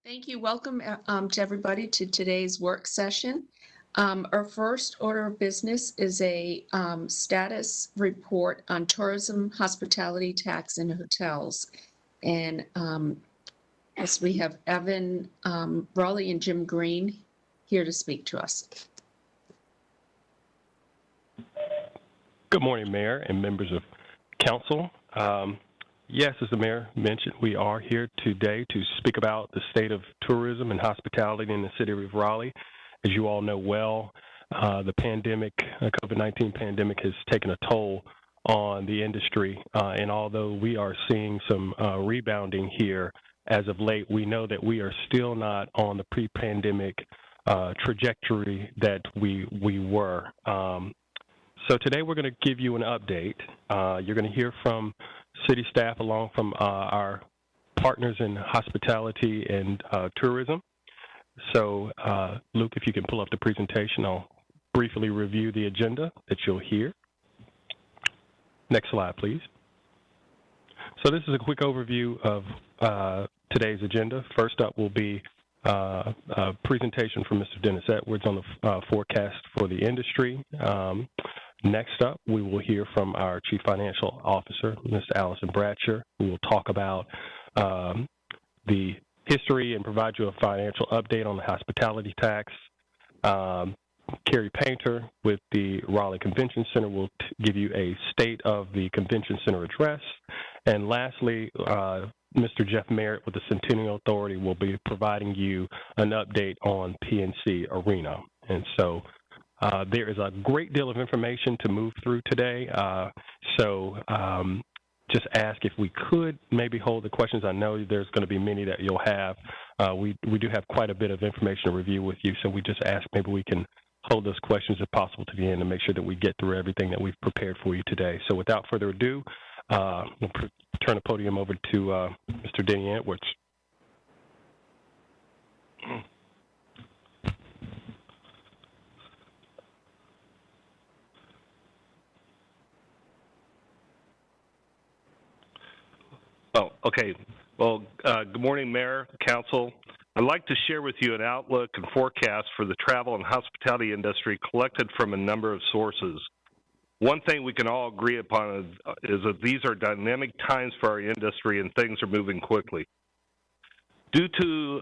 Thank you. Welcome to everybody to today's work session. Our first order of business is a status report on tourism, hospitality tax, and hotels. And as we have Evan Raleigh and Jim Green here to speak to us. Good morning, Mayor and members of Council. Yes, as the Mayor mentioned, we are here today to speak about the state of tourism and hospitality in the city of Raleigh. As you all know well, the pandemic, COVID-19 pandemic, has taken a toll on the industry. And although we are seeing some rebounding here as of late, we know that we are still not on the pre-pandemic trajectory that we were. So today we're going to give you an update. You're going to hear from city staff along from our partners in hospitality and tourism. So Luke, if you can pull up the presentation, I'll briefly review the agenda that you'll hear. Next slide, please. So this is a quick overview of today's agenda. First up will be a presentation from Mr. Dennis Edwards on the forecast for the industry. Next up, we will hear from our Chief Financial Officer, Ms. Allison Bratcher, who will talk about the history and provide you a financial update on the hospitality tax. Carrie Painter with the Raleigh Convention Center will give you a state of the Convention Center address. And lastly, Mr. Jeff Merritt with the Centennial Authority will be providing you an update on PNC Arena. And so there is a great deal of information to move through today. Just ask if we could maybe hold the questions. I know there's going to be many that you'll have. We do have quite a bit of information to review with you, so we just ask maybe we can hold those questions if possible to the end and make sure that we get through everything that we've prepared for you today. So without further ado, we'll turn the podium over to Mr. Denny Edwards. Oh, okay. Well, good morning, Mayor, Council. I'd like to share with you an outlook and forecast for the travel and hospitality industry collected from a number of sources. One thing we can all agree upon is that these are dynamic times for our industry and things are moving quickly. Due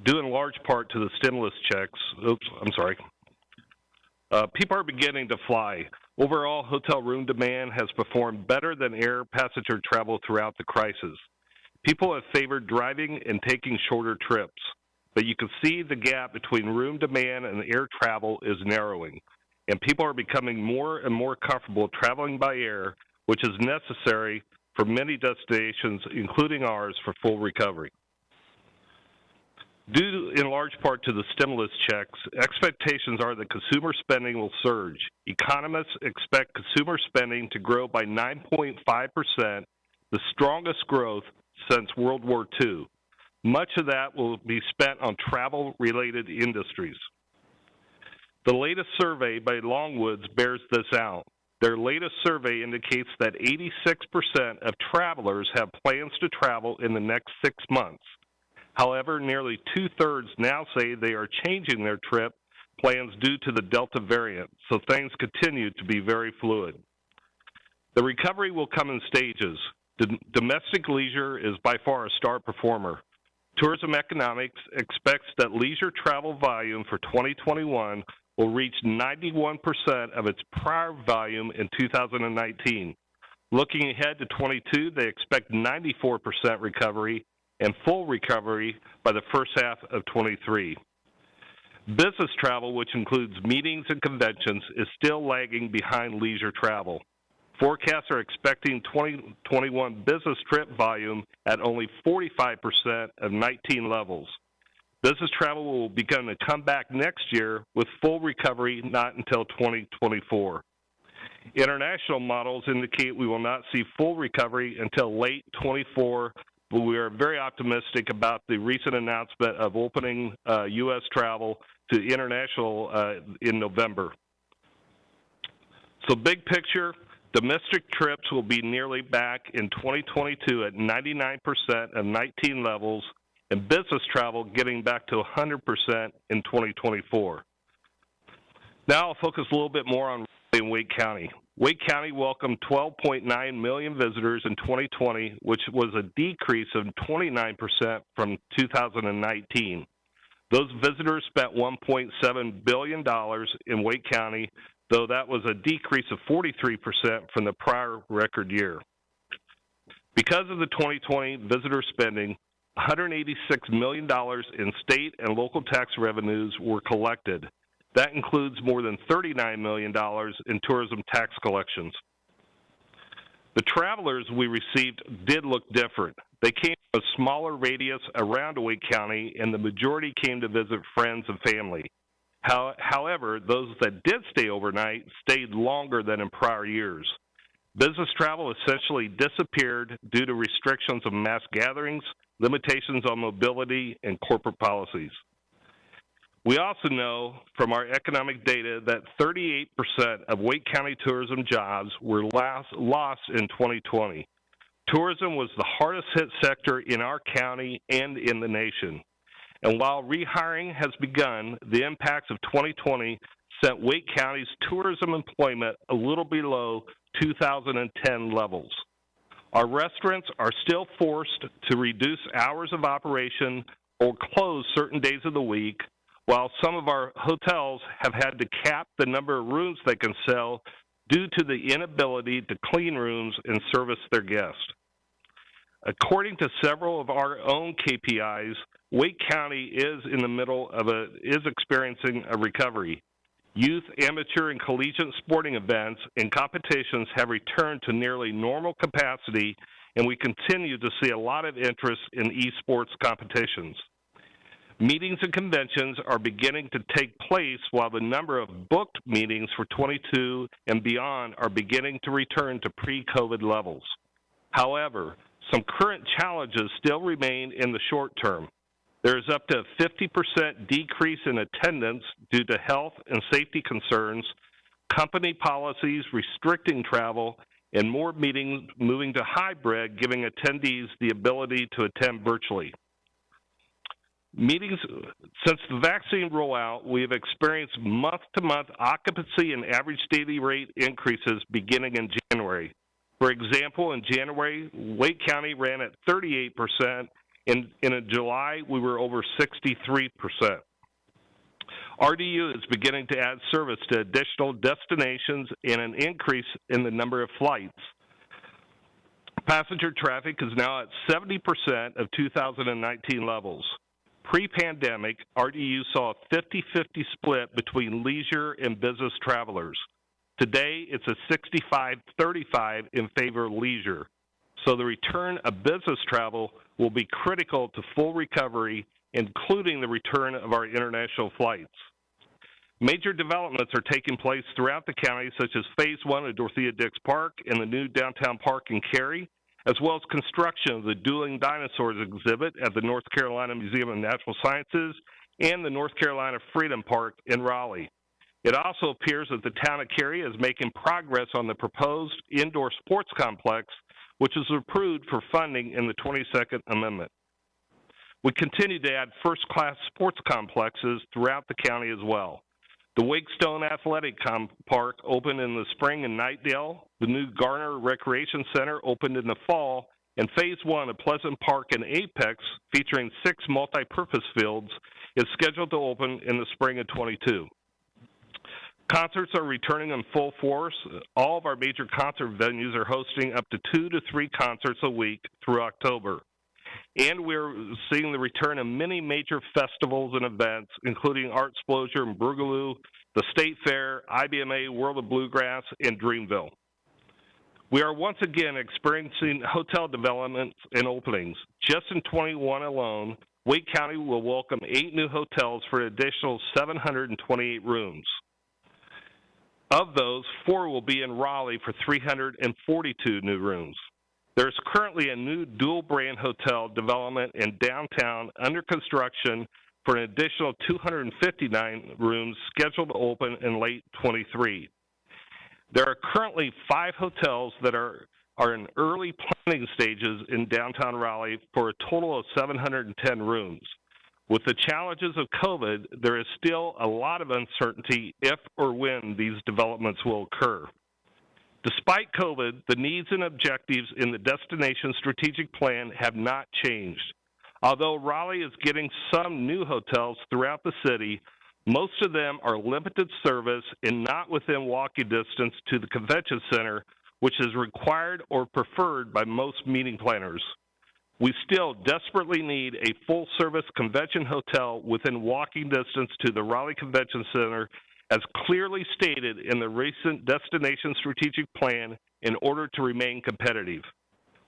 in large part to the stimulus checks, people are beginning to fly. Overall, hotel room demand has performed better than air passenger travel throughout the crisis. People have favored driving and taking shorter trips, but you can see the gap between room demand and air travel is narrowing, and people are becoming more and more comfortable traveling by air, which is necessary for many destinations, including ours, for full recovery. Due in large part to the stimulus checks, expectations are that consumer spending will surge. Economists expect consumer spending to grow by 9.5%, the strongest growth since World War II. Much of that will be spent on travel-related industries. The latest survey by Longwoods bears this out. Their latest survey indicates that 86% of travelers have plans to travel in the next 6 months. However, nearly two-thirds now say they are changing their trip plans due to the Delta variant, so things continue to be very fluid. The recovery will come in stages. Domestic leisure is by far a star performer. Tourism Economics expects that leisure travel volume for 2021 will reach 91% of its prior volume in 2019. Looking ahead to 22, they expect 94% recovery and full recovery by the first half of 23. Business travel, which includes meetings and conventions, is still lagging behind leisure travel. Forecasts are expecting 2021 business trip volume at only 45% of 19 levels. Business travel will begin to come back next year with full recovery not until 2024. International models indicate we will not see full recovery until late 24, but we are very optimistic about the recent announcement of opening U.S. travel to international in November. So big picture, domestic trips will be nearly back in 2022 at 99% of 19 levels, and business travel getting back to 100% in 2024. Now I'll focus a little bit more on Raleigh and Wake County. Wake County welcomed 12.9 million visitors in 2020, which was a decrease of 29% from 2019. Those visitors spent $1.7 billion in Wake County, though that was a decrease of 43% from the prior record year. Because of the 2020 visitor spending, $186 million in state and local tax revenues were collected. That includes more than $39 million in tourism tax collections. The travelers we received did look different. They came from a smaller radius around Wake County, and the majority came to visit friends and family. However, those that did stay overnight stayed longer than in prior years. Business travel essentially disappeared due to restrictions of mass gatherings, limitations on mobility, and corporate policies. We also know from our economic data that 38% of Wake County tourism jobs were lost in 2020. Tourism was the hardest hit sector in our county and in the nation. And while rehiring has begun, the impacts of 2020 sent Wake County's tourism employment a little below 2010 levels. Our restaurants are still forced to reduce hours of operation or close certain days of the week, while some of our hotels have had to cap the number of rooms they can sell due to the inability to clean rooms and service their guests. According to several of our own KPIs, Wake County is experiencing a recovery. Youth, amateur, and collegiate sporting events and competitions have returned to nearly normal capacity, and we continue to see a lot of interest in esports competitions. Meetings and conventions are beginning to take place, while the number of booked meetings for 22 and beyond are beginning to return to pre-COVID levels. However, some current challenges still remain in the short term. There is up to a 50% decrease in attendance due to health and safety concerns, company policies restricting travel, and more meetings moving to hybrid, giving attendees the ability to attend virtually. Since the vaccine rollout, we have experienced month-to-month occupancy and average daily rate increases beginning in January. For example, in January, Wake County ran at 38%, and in July, we were over 63%. RDU is beginning to add service to additional destinations and an increase in the number of flights. Passenger traffic is now at 70% of 2019 levels. Pre-pandemic, RDU saw a 50-50 split between leisure and business travelers. Today, it's a 65-35 in favor of leisure. So the return of business travel will be critical to full recovery, including the return of our international flights. Major developments are taking place throughout the county, such as Phase 1 of Dorothea Dix Park and the new downtown park in Cary, as well as construction of the Dueling Dinosaurs exhibit at the North Carolina Museum of Natural Sciences and the North Carolina Freedom Park in Raleigh. It also appears that the town of Cary is making progress on the proposed indoor sports complex, which was approved for funding in the 22nd Amendment. We continue to add first-class sports complexes throughout the county as well. The Wake Stone Athletic Park opened in the spring in Knightdale. The new Garner Recreation Center opened in the fall, and Phase 1 of Pleasant Park in Apex, featuring 6 multi-purpose fields, is scheduled to open in the spring of 22. Concerts are returning in full force. All of our major concert venues are hosting up to 2 to 3 concerts a week through October. And we're seeing the return of many major festivals and events, including Artsplosion and Boogaloo, the State Fair, IBMA, World of Bluegrass, and Dreamville. We are once again experiencing hotel developments and openings. Just in 21 alone, Wake County will welcome 8 new hotels for an additional 728 rooms. Of those, 4 will be in Raleigh for 342 new rooms. There's currently a new dual-brand hotel development in downtown under construction for an additional 259 rooms scheduled to open in late 23. There are currently 5 hotels that are are in early planning stages in downtown Raleigh for a total of 710 rooms. With the challenges of COVID, there is still a lot of uncertainty if or when these developments will occur. Despite COVID, the needs and objectives in the Destination Strategic Plan have not changed. Although Raleigh is getting some new hotels throughout the city, most of them are limited service and not within walking distance to the convention center, which is required or preferred by most meeting planners. We still desperately need a full-service convention hotel within walking distance to the Raleigh Convention Center, as clearly stated in the recent Destination Strategic Plan, in order to remain competitive.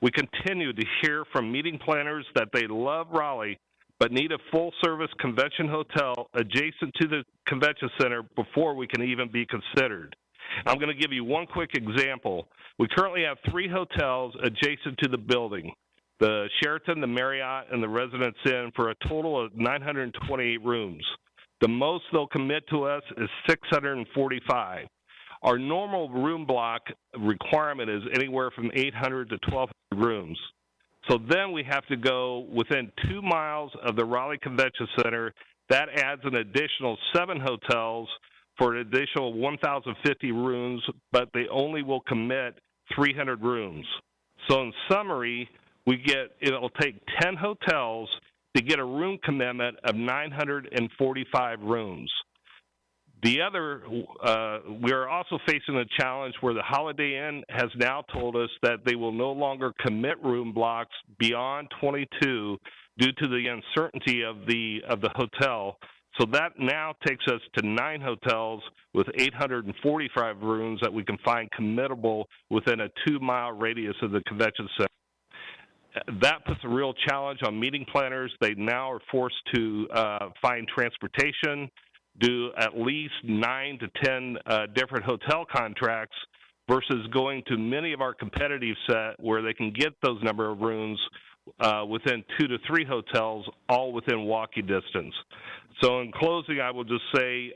We continue to hear from meeting planners that they love Raleigh, but need a full-service convention hotel adjacent to the convention center before we can even be considered. I'm going to give you one quick example. We currently have 3 hotels adjacent to the building: the Sheraton, the Marriott, and the Residence Inn, for a total of 928 rooms. The most they'll commit to us is 645. Our normal room block requirement is anywhere from 800 to 1,200 rooms. So then we have to go within 2 miles of the Raleigh Convention Center. That adds an additional 7 hotels for an additional 1,050 rooms, but they only will commit 300 rooms. So in summary, it'll take 10 hotels to get a room commitment of 945 rooms. We are also facing a challenge where the Holiday Inn has now told us that they will no longer commit room blocks beyond 22 due to the uncertainty of the hotel. So that now takes us to 9 hotels with 845 rooms that we can find committable within a 2-mile radius of the convention center. That puts a real challenge on meeting planners. They now are forced to find transportation, do at least 9 to 10 different hotel contracts versus going to many of our competitive set where they can get those number of rooms within 2 to 3 hotels, all within walking distance. So in closing, I will just say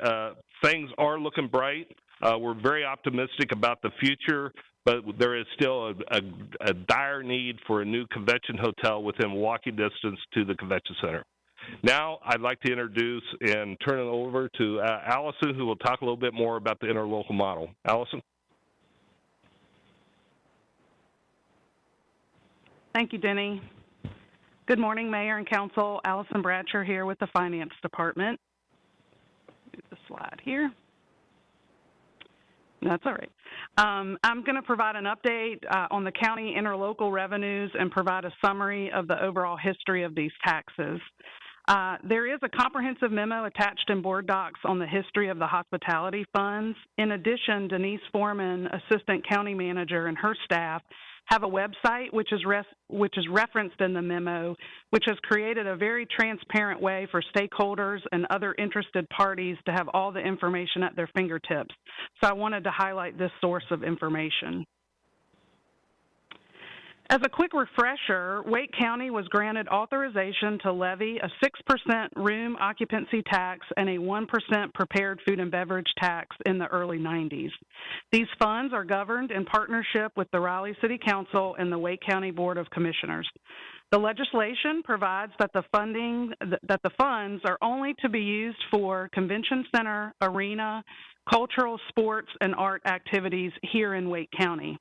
things are looking bright. We're very optimistic about the future, but there is still a dire need for a new convention hotel within walking distance to the convention center. Now, I'd like to introduce and turn it over to Allison, who will talk a little bit more about the interlocal model. Allison? Thank you, Denny. Good morning, Mayor and Council. Allison Bradsher here with the Finance Department. Move the slide here. That's all right. I'm going to provide an update on the county interlocal revenues and provide a summary of the overall history of these taxes. There is a comprehensive memo attached in board docs on the history of the hospitality funds. In addition, Denise Foreman, Assistant County Manager, and her staff have a website which is referenced in the memo, which has created a very transparent way for stakeholders and other interested parties to have all the information at their fingertips. So I wanted to highlight this source of information. As a quick refresher, Wake County was granted authorization to levy a 6% room occupancy tax and a 1% prepared food and beverage tax in the early 90s. These funds are governed in partnership with the Raleigh City Council and the Wake County Board of Commissioners. The legislation provides that the funds are only to be used for convention center, arena, cultural, sports, and art activities here in Wake County.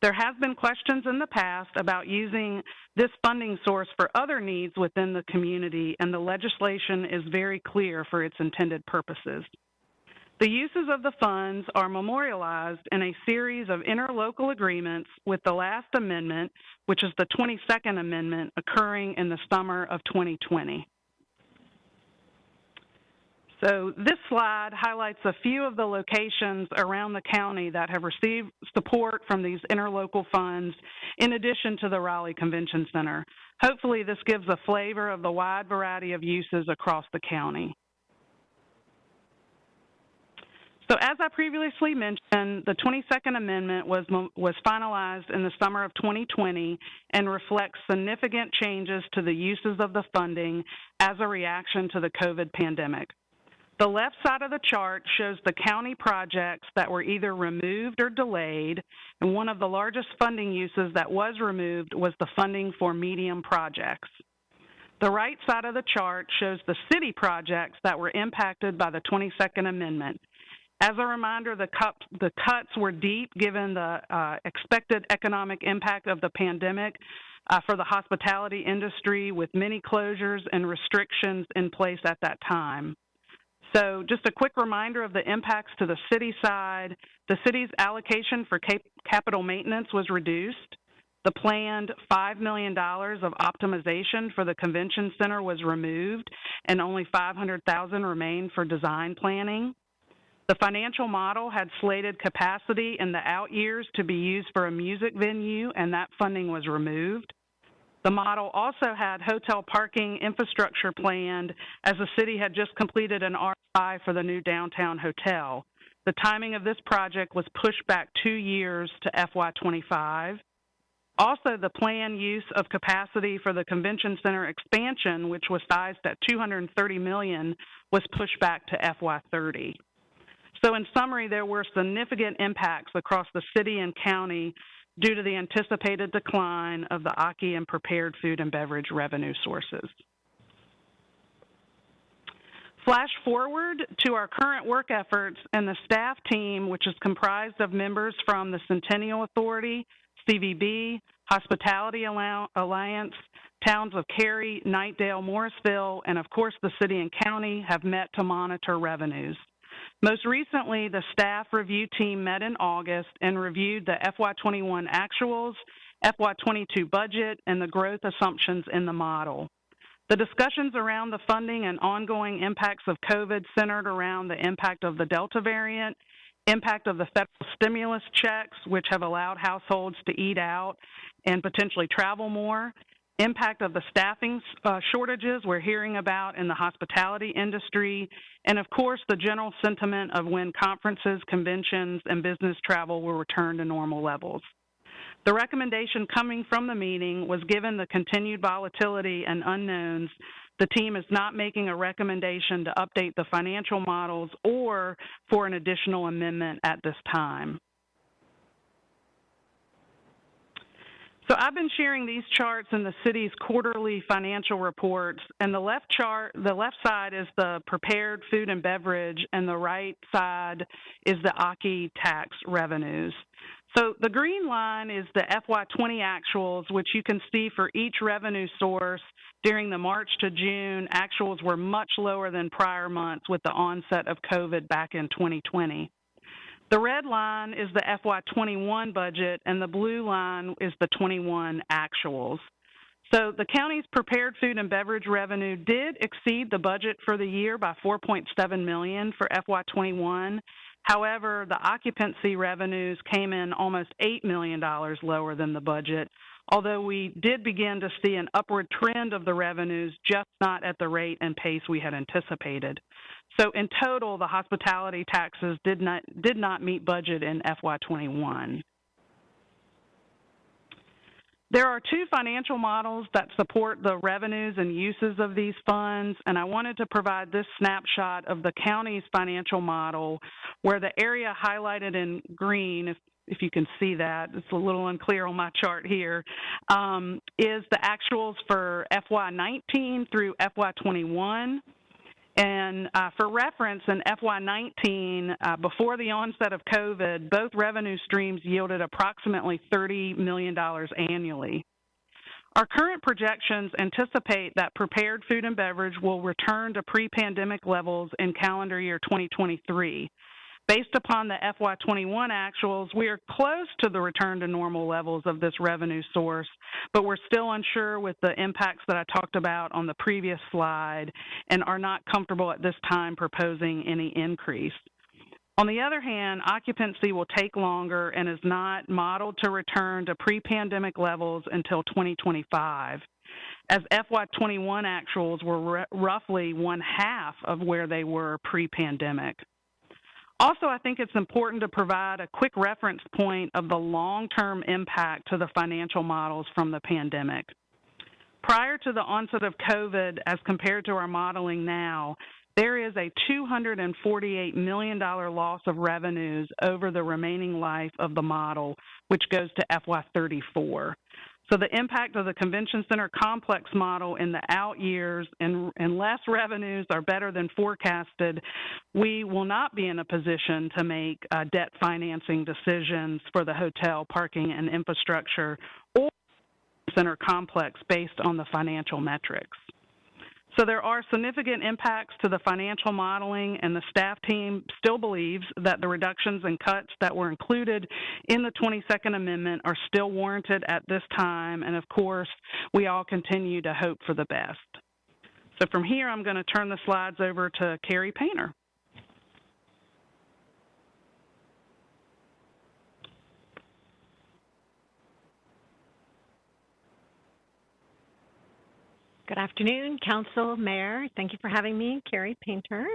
There have been questions in the past about using this funding source for other needs within the community, and the legislation is very clear for its intended purposes. The uses of the funds are memorialized in a series of interlocal agreements, with the last amendment, which is the 22nd Amendment, occurring in the summer of 2020. So this slide highlights a few of the locations around the county that have received support from these interlocal funds, in addition to the Raleigh Convention Center. Hopefully this gives a flavor of the wide variety of uses across the county. So as I previously mentioned, the 22nd Amendment was finalized in the summer of 2020 and reflects significant changes to the uses of the funding as a reaction to the COVID pandemic. The left side of the chart shows the county projects that were either removed or delayed, and one of the largest funding uses that was removed was the funding for medium projects. The right side of the chart shows the city projects that were impacted by the 22nd Amendment. As a reminder, the cuts were deep given the expected economic impact of the pandemic for the hospitality industry, with many closures and restrictions in place at that time. So just a quick reminder of the impacts to the city side. The city's allocation for capital maintenance was reduced. The planned $5 million of optimization for the convention center was removed, and only $500,000 remained for design planning. The financial model had slated capacity in the out years to be used for a music venue, and that funding was removed. The model also had hotel parking infrastructure planned, as the city had just completed an RFI for the new downtown hotel. The timing of this project was pushed back 2 years to FY25. Also, the planned use of capacity for the convention center expansion, which was sized at $230 million, was pushed back to FY30. So in summary, there were significant impacts across the city and county due to the anticipated decline of the Aki and prepared food and beverage revenue sources. Flash forward to our current work efforts, and the staff team, which is comprised of members from the Centennial Authority, CVB, Hospitality Alliance, towns of Cary, Knightdale, Morrisville, and of course the city and county, have met to monitor revenues. Most recently, the staff review team met in August and reviewed the FY21 actuals, FY22 budget, and the growth assumptions in the model. The discussions around the funding and ongoing impacts of COVID centered around the impact of the Delta variant, impact of the federal stimulus checks, which have allowed households to eat out and potentially travel more, impact of the staffing shortages we're hearing about in the hospitality industry, and of course the general sentiment of when conferences, conventions, and business travel will return to normal levels. The recommendation coming from the meeting was, given the continued volatility and unknowns, the team is not making a recommendation to update the financial models or for an additional amendment at this time. So I've been sharing these charts in the city's quarterly financial reports, and the left side is the prepared food and beverage, and the right side is the Aki tax revenues. So the green line is the FY20 actuals, which you can see for each revenue source during the March to June. Actuals were much lower than prior months with the onset of COVID back in 2020. The red line is the FY21 budget, and the blue line is the 21 actuals. So the county's prepared food and beverage revenue did exceed the budget for the year by $4.7 million for FY21. However, the occupancy revenues came in almost $8 million lower than the budget, although we did begin to see an upward trend of the revenues, just not at the rate and pace we had anticipated. So in total, the hospitality taxes did not meet budget in FY21. There are two financial models that support the revenues and uses of these funds, and I wanted to provide this snapshot of the county's financial model, where the area highlighted in green, if you can see that, it's a little unclear on my chart here, is the actuals for FY19 through FY21. And for reference, in FY19, before the onset of COVID, both revenue streams yielded approximately $30 million annually. Our current projections anticipate that prepared food and beverage will return to pre-pandemic levels in calendar year 2023. Based upon the FY21 actuals, we are close to the return to normal levels of this revenue source, but we're still unsure with the impacts that I talked about on the previous slide and are not comfortable at this time proposing any increase. On the other hand, occupancy will take longer and is not modeled to return to pre-pandemic levels until 2025, as FY21 actuals were roughly one-half of where they were pre-pandemic. Also, I think it's important to provide a quick reference point of the long-term impact to the financial models from the pandemic. Prior to the onset of COVID, as compared to our modeling now, there is a $248 million loss of revenues over the remaining life of the model, which goes to FY34. So the impact of the convention center complex model in the out years, unless revenues are better than forecasted, we will not be in a position to make debt financing decisions for the hotel, parking, and infrastructure or center complex based on the financial metrics. So there are significant impacts to the financial modeling, and the staff team still believes that the reductions and cuts that were included in the 22nd Amendment are still warranted at this time, and of course, we all continue to hope for the best. So from here, I'm going to turn the slides over to Carrie Painter. Good afternoon, Council, Mayor. Thank you for having me, Carrie Painter.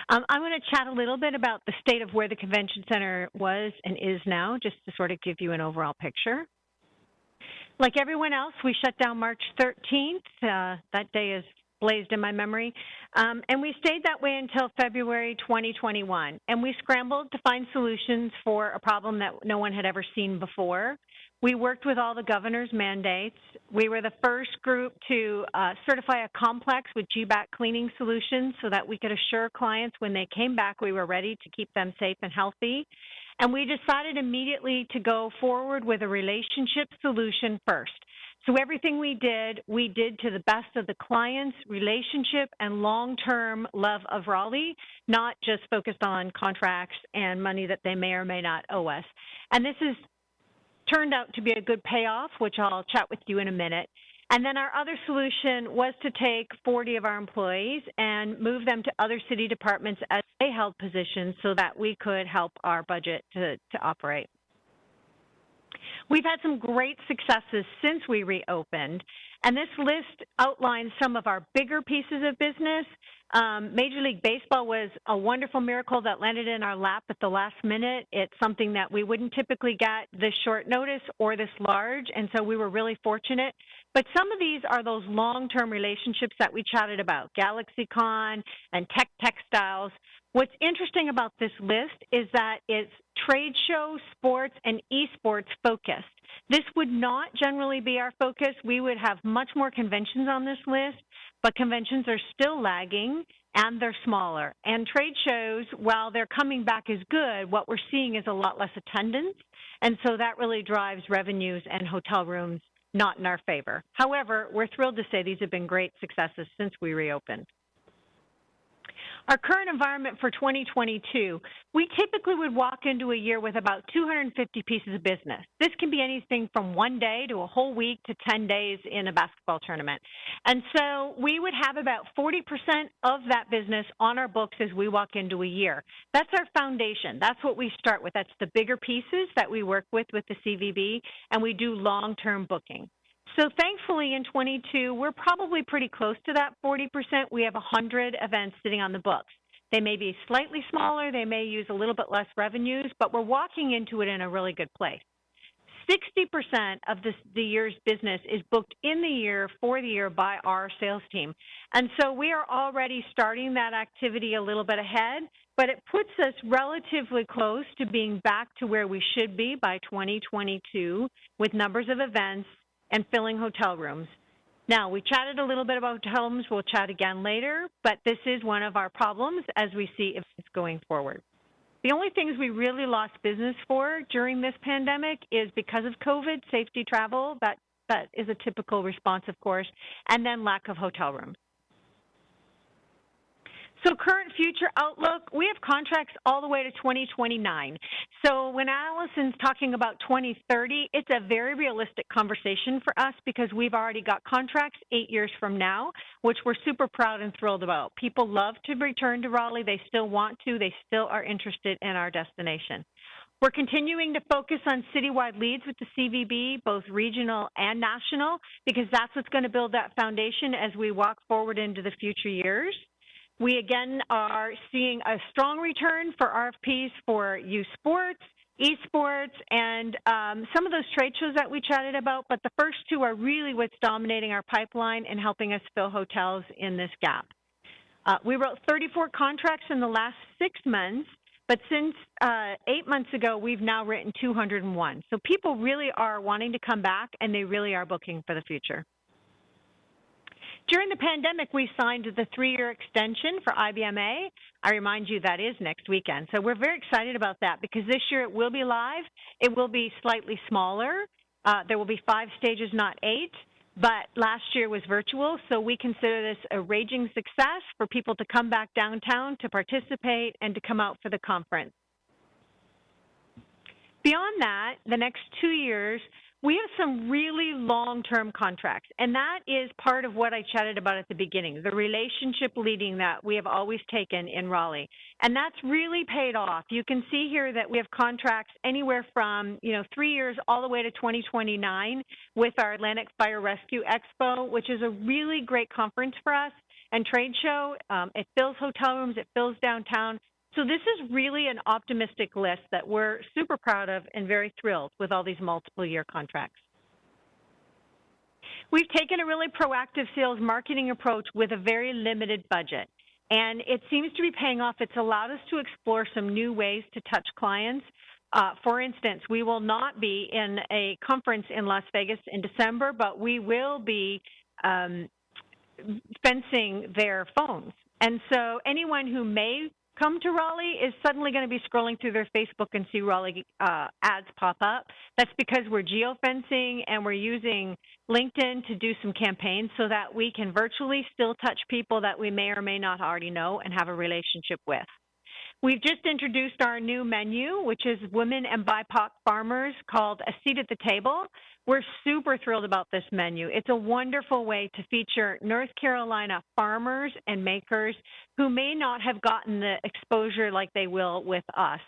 I'm going to chat a little bit about the state of where the Convention Center was and is now, just to sort of give you an overall picture. Like everyone else, we shut down March 13th. That day is blazed in my memory. And we stayed that way until February 2021. And we scrambled to find solutions for a problem that no one had ever seen before. We worked with all the governor's mandates. We were the first group to certify a complex with GBAC cleaning solutions so that we could assure clients when they came back we were ready to keep them safe and healthy. And we decided immediately to go forward with a relationship solution first. So everything we did to the best of the client's relationship and long-term love of Raleigh, not just focused on contracts and money that they may or may not owe us. And this is turned out to be a good payoff, which I'll chat with you in a minute. And then our other solution was to take 40 of our employees and move them to other city departments as they held positions so that we could help our budget to operate. We've had some great successes since we reopened, and this list outlines some of our bigger pieces of business. Major League Baseball was a wonderful miracle that landed in our lap at the last minute. It's something that we wouldn't typically get this short notice or this large, and so we were really fortunate. But some of these are those long-term relationships that we chatted about, GalaxyCon and Tech Textiles. What's interesting about this list is that it's trade show, sports, and esports focused. This would not generally be our focus. We would have much more conventions on this list, but conventions are still lagging and they're smaller. And trade shows, while they're coming back is good, what we're seeing is a lot less attendance, and so that really drives revenues and hotel rooms not in our favor. However, we're thrilled to say these have been great successes since we reopened. Our current environment for 2022, we typically would walk into a year with about 250 pieces of business. This can be anything from 1 day to a whole week to 10 days in a basketball tournament. And so we would have about 40% of that business on our books as we walk into a year. That's our foundation. That's what we start with. That's the bigger pieces that we work with the CVB, and we do long-term booking. So thankfully in 22, we're probably pretty close to that 40%. We have 100 events sitting on the books. They may be slightly smaller, they may use a little bit less revenues, but we're walking into it in a really good place. 60% of the year's business is booked in the year for the year by our sales team. And so we are already starting that activity a little bit ahead, but it puts us relatively close to being back to where we should be by 2022 with numbers of events and filling hotel rooms. Now, we chatted a little bit about hotel rooms. We'll chat again later, but this is one of our problems as we see events going forward. The only things we really lost business for during this pandemic is because of COVID, safety travel. That is a typical response, of course, and then lack of hotel rooms. So current future outlook, we have contracts all the way to 2029. So when Allison's talking about 2030, it's a very realistic conversation for us because we've already got contracts 8 years from now, which we're super proud and thrilled about. People love to return to Raleigh. They still want to. They still are interested in our destination. We're continuing to focus on citywide leads with the CVB, both regional and national, because that's what's going to build that foundation as we walk forward into the future years. We, again, are seeing a strong return for RFPs for youth sports, esports, and some of those trade shows that we chatted about, but the first two are really what's dominating our pipeline and helping us fill hotels in this gap. We wrote 34 contracts in the last 6 months, but since 8 months ago, we've now written 201. So people really are wanting to come back, and they really are booking for the future. During the pandemic, we signed the 3-year extension for IBMA. I remind you that is next weekend. So we're very excited about that because this year it will be live. It will be slightly smaller. There will be 5 stages, not 8. But last year was virtual, so we consider this a raging success for people to come back downtown to participate and to come out for the conference. Beyond that, the next 2 years, we have some really long-term contracts, and that is part of what I chatted about at the beginning, the relationship leading that we have always taken in Raleigh. And that's really paid off. You can see here that we have contracts anywhere from 3 years all the way to 2029 with our Atlantic Fire Rescue Expo, which is a really great conference for us and trade show. It fills hotel rooms, it fills downtown. So this is really an optimistic list that we're super proud of and very thrilled with all these multiple year contracts. We've taken a really proactive sales marketing approach with a very limited budget, and it seems to be paying off. It's allowed us to explore some new ways to touch clients. For instance, we will not be in a conference in Las Vegas in December, but we will be fencing their phones. And so anyone who may come to Raleigh is suddenly going to be scrolling through their Facebook and see Raleigh ads pop up. That's because we're geofencing and we're using LinkedIn to do some campaigns so that we can virtually still touch people that we may or may not already know and have a relationship with. We've just introduced our new menu, which is women and BIPOC farmers, called A Seat at the Table. We're super thrilled about this menu. It's a wonderful way to feature North Carolina farmers and makers who may not have gotten the exposure like they will with us.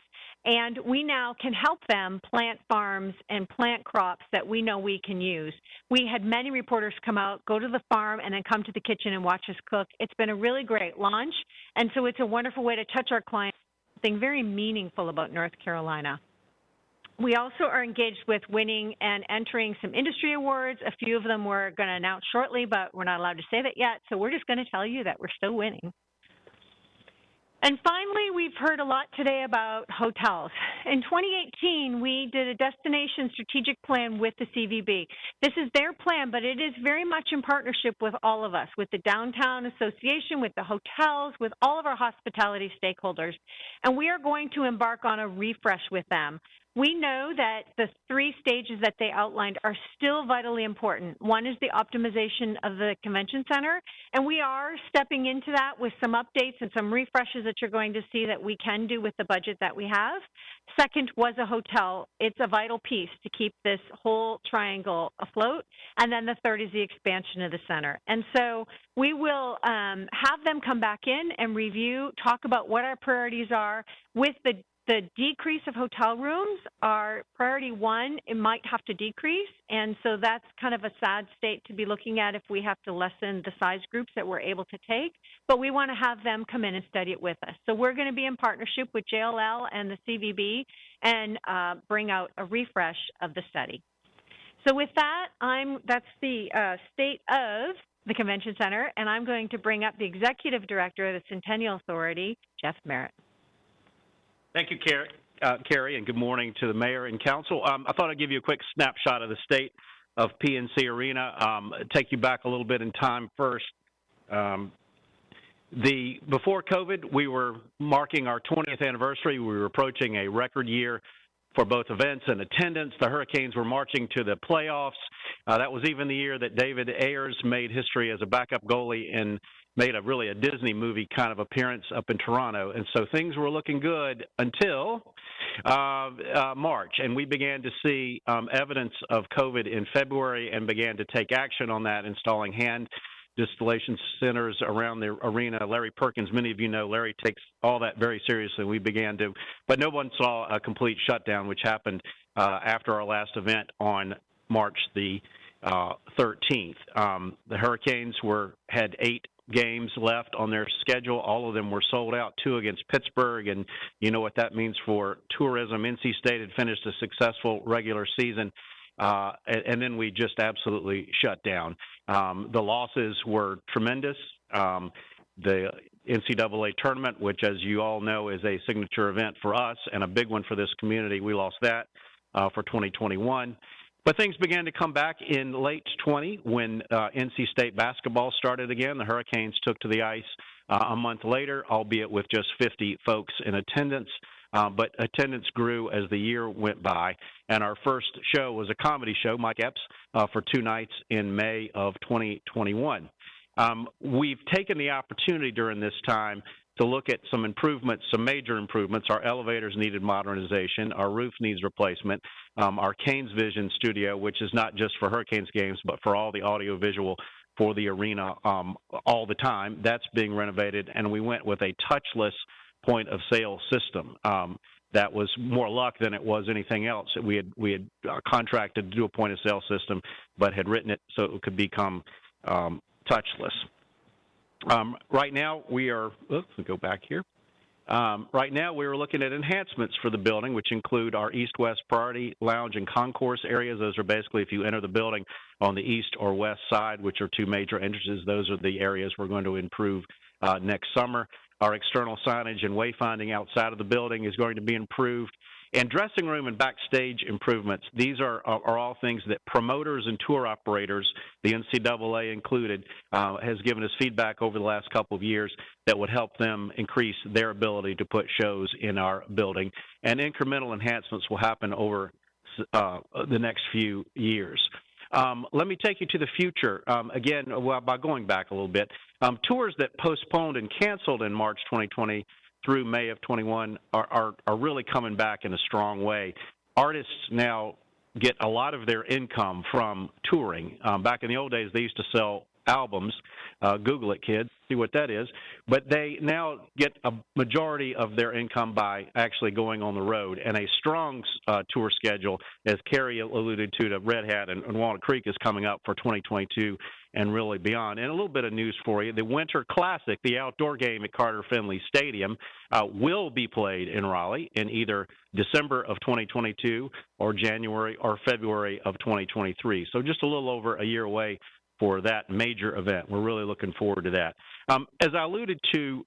And we now can help them plant farms and plant crops that we know we can use. We had many reporters come out, go to the farm, and then come to the kitchen and watch us cook. It's been a really great launch, and so it's a wonderful way to touch our clients, something very meaningful about North Carolina. We also are engaged with winning and entering some industry awards. A few of them we're going to announce shortly, but we're not allowed to say that yet, so we're just going to tell you that we're still winning. And finally, we've heard a lot today about hotels. In 2018, we did a destination strategic plan with the CVB. This is their plan, but it is very much in partnership with all of us, with the Downtown Association, with the hotels, with all of our hospitality stakeholders. And we are going to embark on a refresh with them. We know that the 3 stages that they outlined are still vitally important. One is the optimization of the convention center, and we are stepping into that with some updates and some refreshes that you're going to see that we can do with the budget that we have. Second was a hotel. It's a vital piece to keep this whole triangle afloat. And then the third is the expansion of the center. And so we will have them come back in and review, talk about what our priorities are with the decrease of hotel rooms. Our priority 1, it might have to decrease, and so that's kind of a sad state to be looking at if we have to lessen the size groups that we're able to take, but we want to have them come in and study it with us. So we're going to be in partnership with JLL and the CVB and bring out a refresh of the study. So with that, that's the state of the Convention Center, and I'm going to bring up the Executive Director of the Centennial Authority, Jeff Merritt. Thank you, Carrie, and good morning to the mayor and council. I thought I'd give you a quick snapshot of the state of PNC Arena, take you back a little bit in time first. Before COVID, we were marking our 20th anniversary. We were approaching a record year for both events and attendance. The Hurricanes were marching to the playoffs. That was even the year that David Ayers made history as a backup goalie and made really a Disney movie kind of appearance up in Toronto. And so things were looking good until March. And we began to see evidence of COVID in February and began to take action on that, installing hand distillation centers around the arena. Larry Perkins, many of you know, Larry takes all that very seriously. We began to, but no one saw a complete shutdown, which happened after our last event on March the 13th. The Hurricanes had 8 games left on their schedule. All of them were sold out, 2 against Pittsburgh, and you know what that means for tourism. NC State had finished a successful regular season, and then we just absolutely shut down. The losses were tremendous. The NCAA tournament, which, as you all know, is a signature event for us and a big one for this community. We lost that for 2021. But things began to come back in late 20 when NC State basketball started again. The Hurricanes took to the ice a month later, albeit with just 50 folks in attendance. But attendance grew as the year went by, and our first show was a comedy show, Mike Epps, for 2 nights in May of 2021. We've taken the opportunity during this time to look at some improvements, some major improvements. Our elevators needed modernization. Our roof needs replacement. Our Canes Vision studio, which is not just for Hurricanes games, but for all the audio-visual for the arena all the time, that's being renovated, and we went with a touchless point-of-sale system. That was more luck than it was anything else. We had contracted to do a point-of-sale system, but had written it so it could become touchless. Right now, we are, let's go back here. Right now, we are looking at enhancements for the building, which include our east-west priority lounge and concourse areas. Those are basically if you enter the building on the east or west side, which are 2 major entrances. Those are the areas we're going to improve next summer. Our external signage and wayfinding outside of the building is going to be improved. And dressing room and backstage improvements, these are all things that promoters and tour operators, the NCAA included, has given us feedback over the last couple of years that would help them increase their ability to put shows in our building. And incremental enhancements will happen over the next few years. Let me take you to the future. Again, by going back a little bit, tours that postponed and canceled in March 2020 through May of 21 are really coming back in a strong way. Artists now get a lot of their income from touring. Back in the old days, they used to sell albums. Google it, kids, see what that is. But they now get a majority of their income by actually going on the road. And a strong tour schedule, as Carrie alluded to Red Hat and Walnut Creek, is coming up for 2022 and really beyond. And a little bit of news for you. The Winter Classic, the outdoor game at Carter Finley Stadium, will be played in Raleigh in either December of 2022 or January or February of 2023. So just a little over a year away for that major event. We're really looking forward to that. As I alluded to,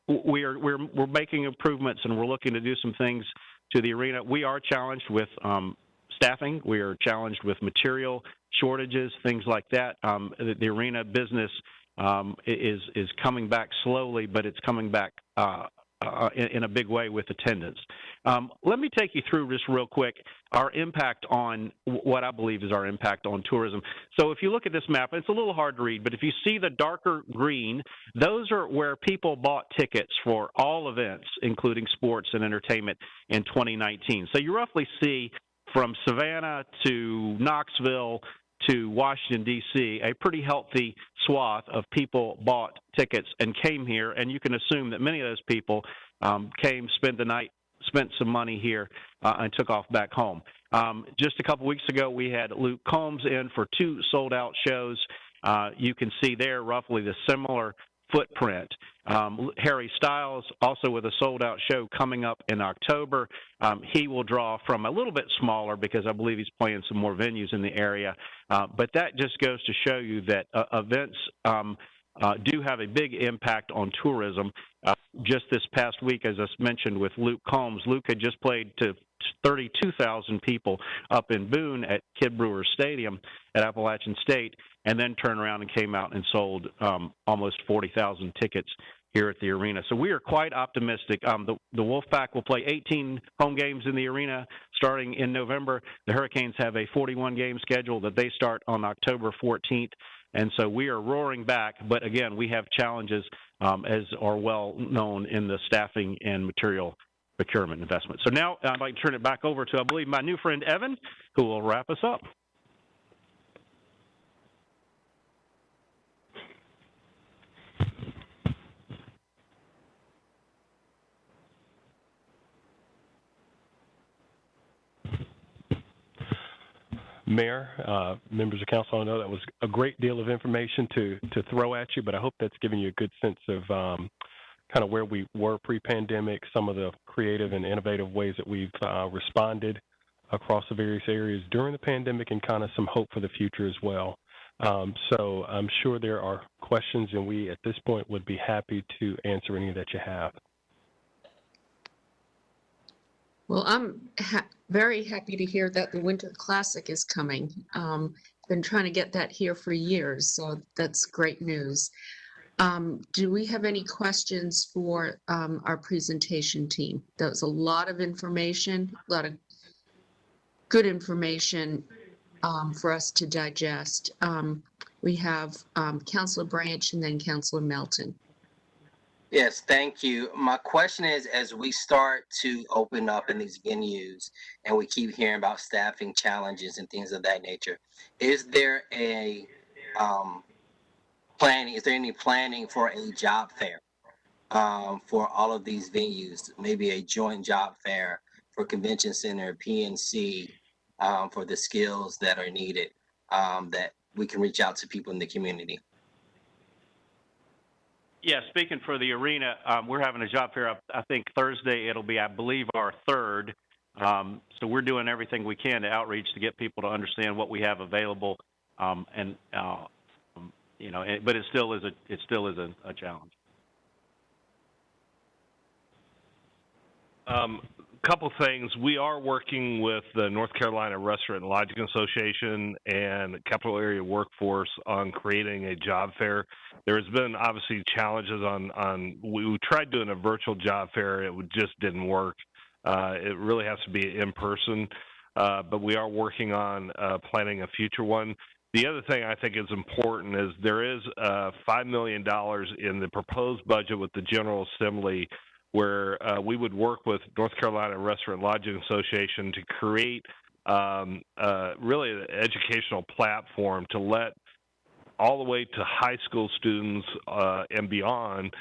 we're making improvements and we're looking to do some things to the arena. We are challenged with staffing. We are challenged with material shortages, things like that. The arena business is coming back slowly, but it's coming back in a big way with attendance. Let me take you through just real quick our impact on what I believe is our impact on tourism. So if you look at this map, it's a little hard to read, but if you see the darker green, those are where people bought tickets for all events, including sports and entertainment in 2019. So you roughly see from Savannah to Knoxville to Washington, D.C., a pretty healthy swath of people bought tickets and came here, and you can assume that many of those people came, spent the night, spent some money here, and took off back home. Just a couple weeks ago, we had Luke Combs in for 2 sold-out shows. You can see there roughly the similar footprint. Harry Styles, also with a sold-out show coming up in October. He will draw from a little bit smaller because I believe he's playing some more venues in the area. But that just goes to show you that events do have a big impact on tourism. Just this past week, as I mentioned with Luke Combs, Luke had just played to 32,000 people up in Boone at Kid Brewer Stadium at Appalachian State, and then turned around and came out and sold almost 40,000 tickets here at the arena. So we are quite optimistic. The Wolfpack will play 18 home games in the arena starting in November. The Hurricanes have a 41-game schedule that they start on October 14th. And so we are roaring back, but again, we have challenges as are well known in the staffing and material procurement investment. So now I'd like to turn it back over to, I believe, my new friend Evan, who will wrap us up. Mayor, members of council, I know that was a great deal of information to throw at you, but I hope that's given you a good sense of kind of where we were pre-pandemic, some of the creative and innovative ways that we've responded across the various areas during the pandemic, and kind of some hope for the future as well. So I'm sure there are questions, and we at this point would be happy to answer any that you have. Well, I'm very happy to hear that the Winter Classic is coming. Been trying to get that here for years, so that's great news. Do we have any questions for our presentation team? That was a lot of information, a lot of good information for us to digest. We have Councilor Branch and then Councilor Melton. Yes, thank you. My question is, as we start to open up in these venues and we keep hearing about staffing challenges and things of that nature, is there a planning, is there any planning for a job fair for all of these venues, maybe a joint job fair for Convention Center, PNC, for the skills that are needed, that we can reach out to people in the community? Yeah, speaking for the arena, we're having a job fair, I think Thursday. It'll be, I believe, our third. So we're doing everything we can to outreach to get people to understand what we have available, you know, but it still is a challenge. Couple things. We are working with the North Carolina Restaurant and Lodging Association and Capital Area Workforce on creating a job fair. There's been obviously challenges on we tried doing a virtual job fair. It just didn't work. It really has to be in person, but we are working on planning a future one. The other thing I think is important is there is $5 million in the proposed budget with the General Assembly, where we would work with North Carolina Restaurant and Lodging Association to create really an educational platform to let all the way to high school students and beyond,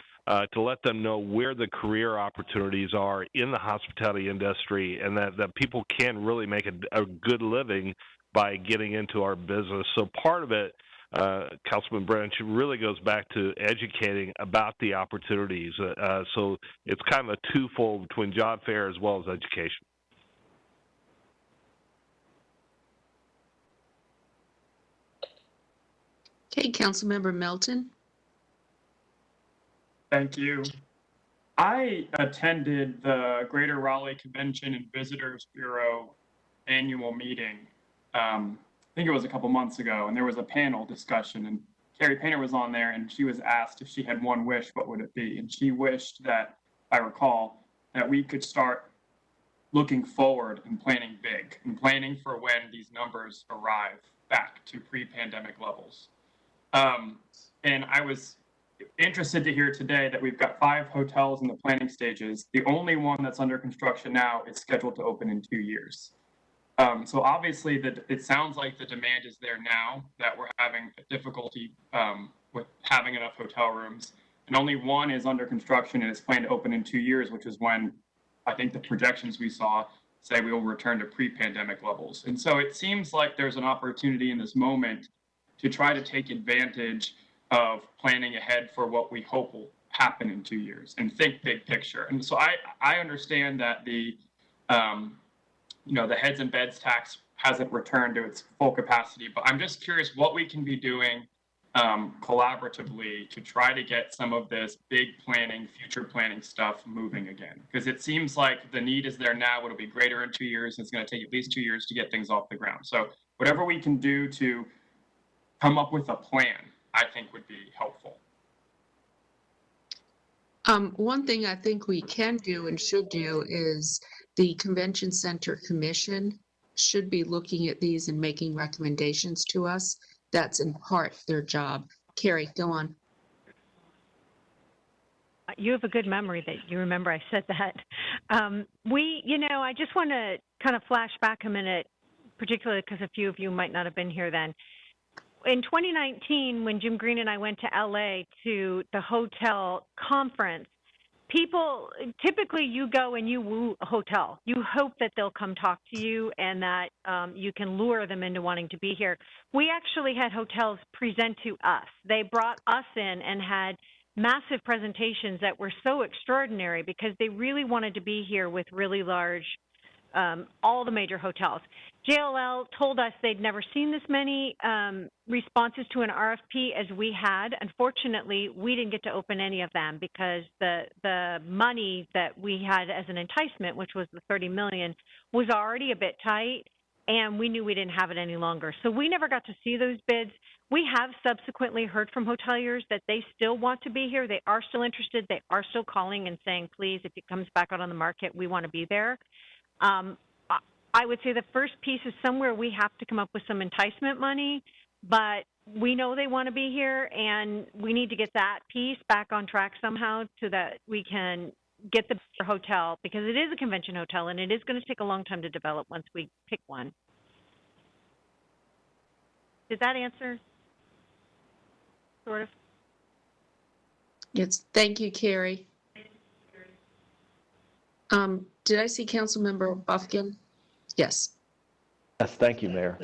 to let them know where the career opportunities are in the hospitality industry, and that people can really make a good living by getting into our business. So part of it, Councilman Branch, really goes back to educating about the opportunities. So it's kind of a twofold between job fair as well as education. Okay, Councilmember Melton. Thank you. I attended the Greater Raleigh Convention and Visitors Bureau annual meeting. I think it was a couple months ago, and there was a panel discussion, and Carrie Painter was on there, and she was asked if she had one wish, what would it be? And she wished that, I recall, that we could start looking forward and planning big, and planning for when these numbers arrive back to pre-pandemic levels. And I was interested to hear today that we've got 5 hotels in the planning stages. The only one that's under construction now is scheduled to open in 2 years. So obviously, it sounds like the demand is there now, that we're having difficulty with having enough hotel rooms. And only one is under construction and is planned to open in 2 years, which is when I think the projections we saw say we will return to pre-pandemic levels. And so it seems like there's an opportunity in this moment to try to take advantage of planning ahead for what we hope will happen in 2 years and think big picture. And so I understand that the heads and beds tax hasn't returned to its full capacity, but I'm just curious what we can be doing collaboratively to try to get some of this big planning, future planning stuff moving again. Because it seems like the need is there now, it'll be greater in 2 years, and it's going to take at least 2 years to get things off the ground. So whatever we can do to come up with a plan, I think would be helpful. One thing I think we can do and should do is the Convention Center Commission should be looking at these and making recommendations to us. That's in part their job. Carrie, go on. You have a good memory that you remember I said that. I just want to kind of flash back a minute, particularly because a few of you might not have been here then. In 2019, when Jim Green and I went to LA to the hotel conference, typically you go and you woo a hotel. You hope that they'll come talk to you and that you can lure them into wanting to be here. We actually had hotels present to us. They brought us in and had massive presentations that were so extraordinary because they really wanted to be here with really large all the major hotels. JLL told us they'd never seen this many responses to an RFP as we had. Unfortunately, we didn't get to open any of them because the money that we had as an enticement, which was the $30 million, was already a bit tight, and we knew we didn't have it any longer. So we never got to see those bids. We have subsequently heard from hoteliers that they still want to be here. They are still interested. They are still calling and saying, please, if it comes back out on the market, we want to be there. I would say the first piece is somewhere we have to come up with some enticement money, but we know they want to be here, and we need to get that piece back on track somehow so that we can get the hotel, because it is a convention hotel, and it is going to take a long time to develop once we pick one. Did that answer? Sort of. Yes, thank you, Carrie. Did I see Councilmember Buffkin? Yes. Yes, thank you, Mayor.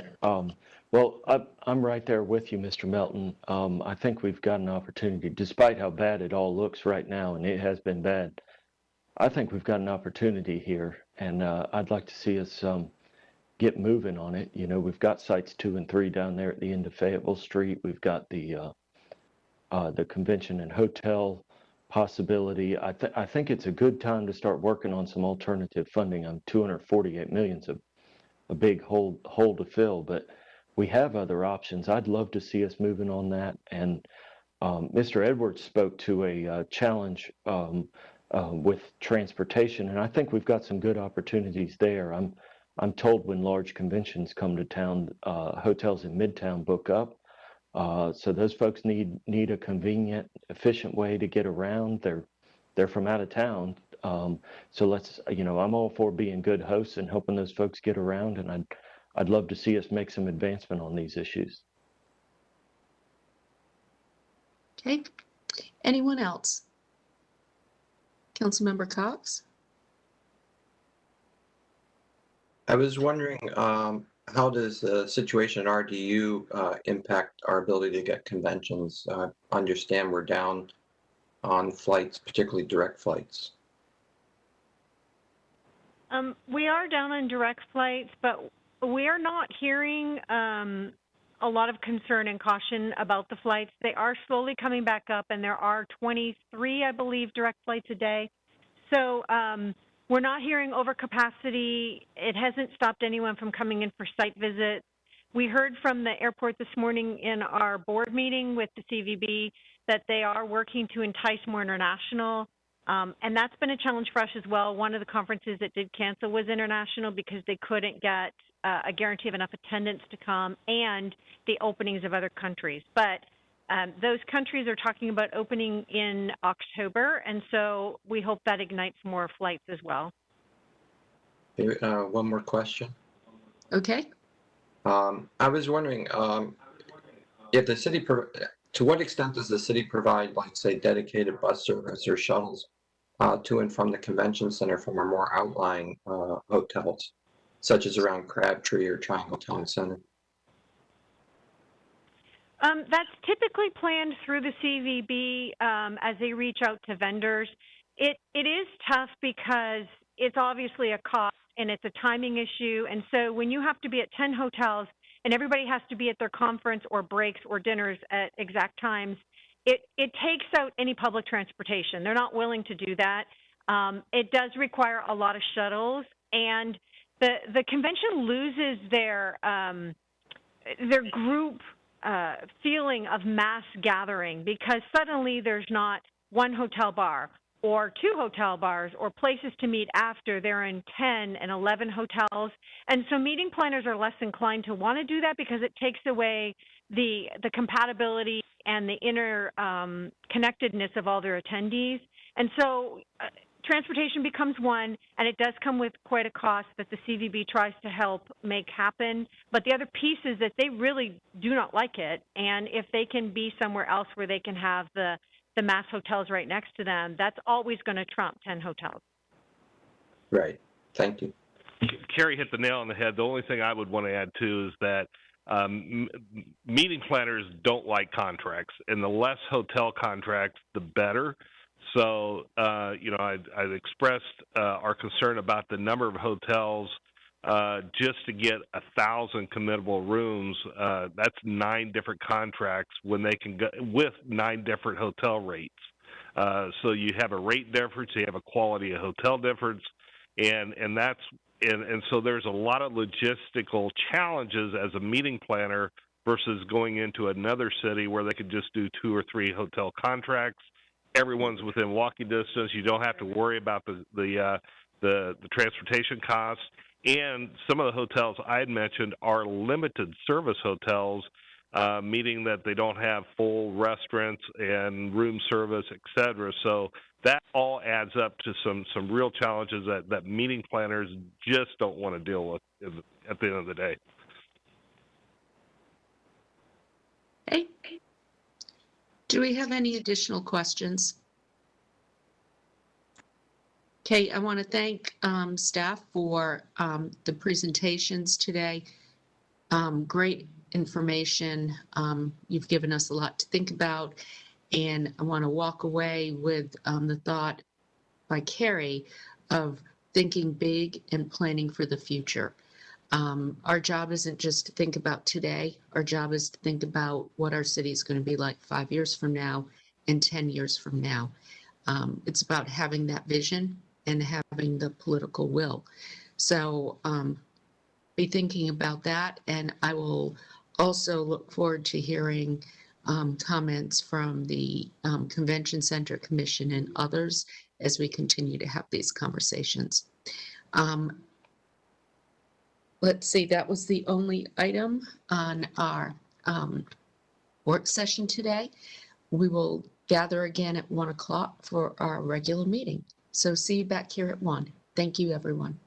Well, I'm right there with you, Mr. Melton. I think we've got an opportunity, despite how bad it all looks right now, and it has been bad. I think we've got an opportunity here, and I'd like to see us get moving on it. You know, we've got sites 2 and 3 down there at the end of Fayetteville Street. We've got the convention and hotel possibility. I think it's a good time to start working on some alternative funding. $248 million's a big hole to fill, but we have other options. I'd love to see us moving on that. And Mr. Edwards spoke to a challenge with transportation, and I think we've got some good opportunities there. I'm told when large conventions come to town, hotels in Midtown book up. So those folks need a convenient, efficient way to get around. They're from out of town. So let's, I'm all for being good hosts and helping those folks get around, and I'd love to see us make some advancement on these issues. Okay. Anyone else? Councilmember Cox? I was wondering, how does the situation at RDU impact our ability to get conventions? I understand we're down on flights, particularly direct flights. We are down on direct flights, but we are not hearing a lot of concern and caution about the flights. They are slowly coming back up, and there are 23, I believe, direct flights a day. So we're not hearing overcapacity. It hasn't stopped anyone from coming in for site visits. We heard from the airport this morning in our board meeting with the CVB that they are working to entice more international, and that's been a challenge for us as well. One of the conferences that did cancel was international because they couldn't get a guarantee of enough attendance to come and the openings of other countries. But those countries are talking about opening in October, and so we hope that ignites more flights as well. One more question. Okay. I was wondering if the city, to what extent does the city provide, like, say, dedicated bus service or shuttles to and from the convention center from our more outlying hotels, such as around Crabtree or Triangle Town Center? That's typically planned through the CVB as they reach out to vendors. It is tough because it's obviously a cost and it's a timing issue. And so when you have to be at 10 hotels and everybody has to be at their conference or breaks or dinners at exact times, it takes out any public transportation. They're not willing to do that. It does require a lot of shuttles, and the convention loses their group feeling of mass gathering because suddenly there's not one hotel bar or 2 hotel bars or places to meet after. They're in 10 and 11 hotels. And so meeting planners are less inclined to want to do that because it takes away the compatibility and the inner connectedness of all their attendees. And so transportation becomes one, and it does come with quite a cost that the CVB tries to help make happen. But the other piece is that they really do not like it. And if they can be somewhere else where they can have the mass hotels right next to them, that's always going to trump 10 hotels. Right. Thank you. Carrie hit the nail on the head. The only thing I would want to add, too, is that meeting planners don't like contracts, and the less hotel contracts, the better. So, I've expressed our concern about the number of hotels. Just to get 1,000 committable rooms, that's 9 different contracts when they can go with 9 different hotel rates. So you have a rate difference, you have a quality of hotel difference, and so there's a lot of logistical challenges as a meeting planner versus going into another city where they could just do 2 or 3 hotel contracts. Everyone's within walking distance. You don't have to worry about the transportation costs. And some of the hotels I had mentioned are limited service hotels, meaning that they don't have full restaurants and room service, et cetera. So that all adds up to some real challenges that meeting planners just don't want to deal with at the end of the day. Okay. Do we have any additional questions? Okay, I want to thank staff for the presentations today. Great information. You've given us a lot to think about, and I want to walk away with the thought by Carrie of thinking big and planning for the future. Our job isn't just to think about today. Our job is to think about what our city is going to be like 5 years from now and 10 years from now. It's about having that vision and having the political will. So be thinking about that, and I will also look forward to hearing comments from the Convention Center Commission and others as we continue to have these conversations. Let's see, that was the only item on our work session today. We will gather again at 1 o'clock for our regular meeting. So see you back here at 1. Thank you, everyone.